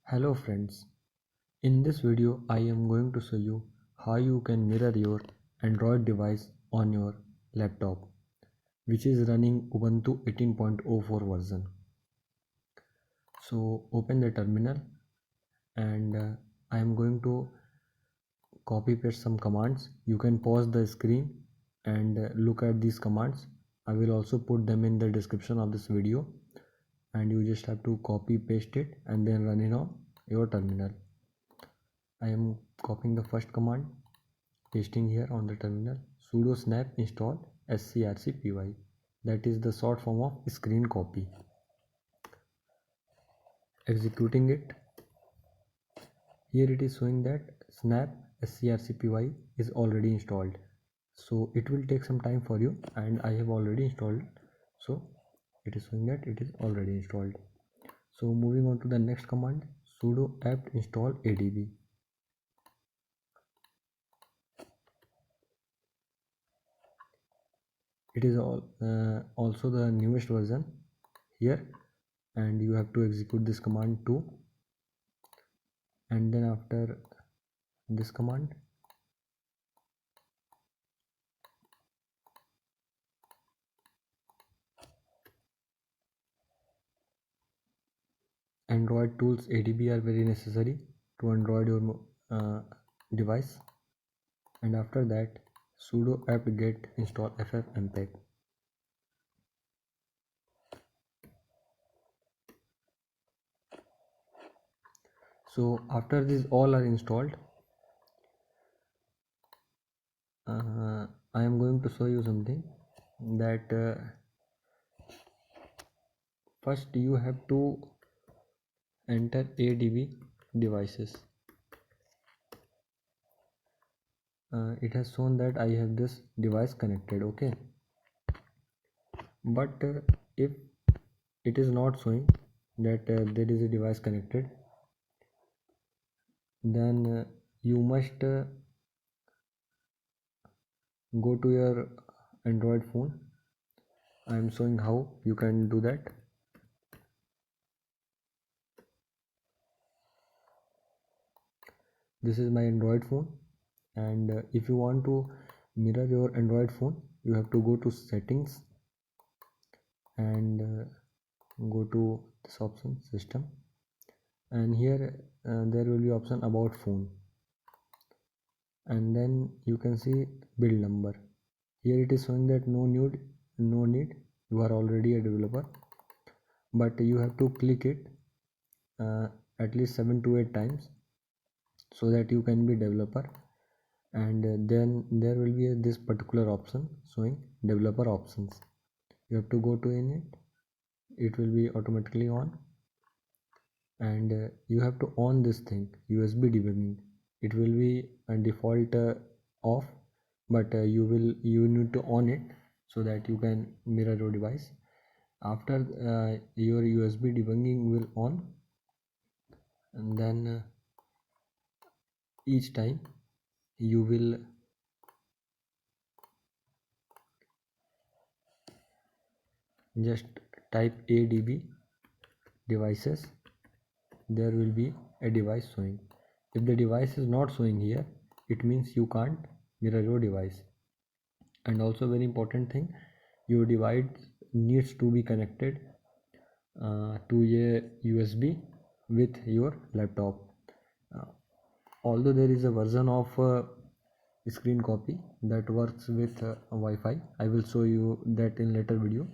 Hello friends, in this video I am going to show you how you can mirror your Android device on your laptop which is running Ubuntu 18.04 version. So open the terminal and I am going to copy paste some commands. You can pause the screen and look at these commands. I will also put them in the description of this video and you just have to copy paste it and then run it on your terminal. I am copying the first command, pasting here on the terminal, sudo snap install scrcpy. That is the short form of screen copy. Executing it. Here it is showing that snap scrcpy is already installed. So it will take some time for you and I have already installed. So it is showing that it is already installed. So moving on to the next command, sudo apt install adb. It is also the newest version here and you have to execute this command too, and then after this command Android tools adb are very necessary to Android your device, and after that sudo apt get install ffmpeg. So after these all are installed, I am going to show you something that first you have to enter adb devices. It has shown that I have this device connected, okay, but if it is not showing that there is a device connected, then you must go to your Android phone. I am showing how you can do that. This is my Android phone, and if you want to mirror your Android phone, you have to go to settings and go to this option system, and here there will be option about phone, and then you can see build number. Here it is showing that no need, you are already a developer, but you have to click it at least 7 to 8 times so that you can be developer, and then there will be this particular option showing developer options. You have to go to in it will be automatically on, and you have to on this thing USB debugging. It will be a default off, but you need to on it so that you can mirror your device. After your USB debugging will on, and then each time you will just type adb devices. There will be a device showing. If the device is not showing here, it means you can't mirror your device. And also very important thing, your device needs to be connected to a USB with your laptop. Although there is a version of screen copy that works with Wi-Fi, I will show you that in later video.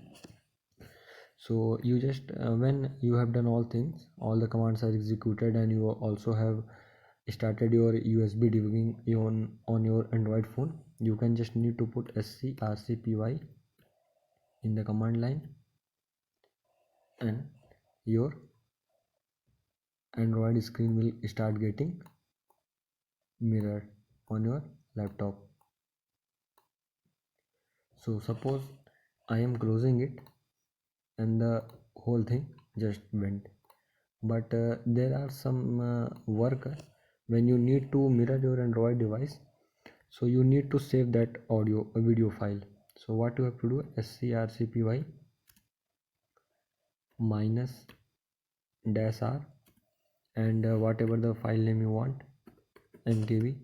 So you just when you have done all things, all the commands are executed, and you also have started your USB debugging on your Android phone, you can just need to put scrcpy in the command line, and your Android screen will start getting mirrored on your laptop. So suppose I am closing it and the whole thing just went, but there are some work when you need to mirror your Android device. So you need to save that video file. So what you have to do,-r and whatever the file name you want, mkv.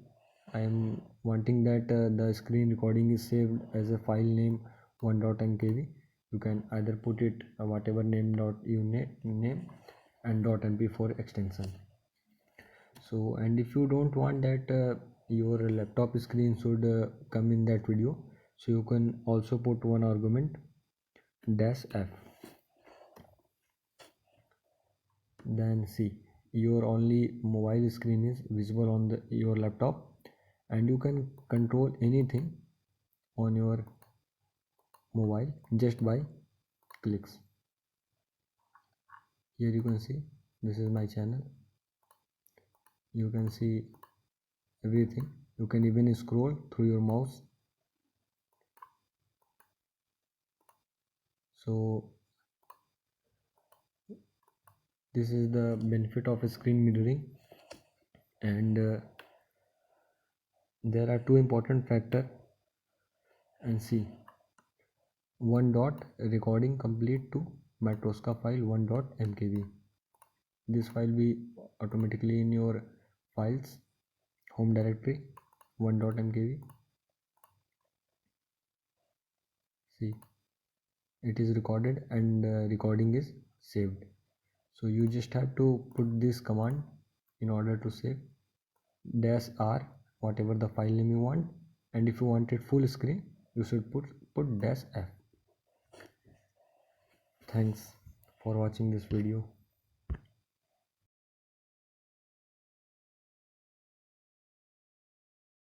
I am wanting that the screen recording is saved as a file name 1.mkv. You can either put it whatever name dot you name and .mp4 extension. So, and if you don't want that your laptop screen should come in that video, so you can also put one argument -f. Then see, your only mobile screen is visible on your laptop, and you can control anything on your mobile just by clicks. Here you can see this is my channel. You can see everything. You can even scroll through your mouse. So this is the benefit of screen mirroring, and there are two important factors. And see, one dot recording complete to Matroska file 1.mkv. This file will be automatically in your files home directory 1.mkv. See, it is recorded and recording is saved. So you just have to put this command in order to save -r whatever the file name you want, and if you want it full screen you should put -f. Thanks for watching this video.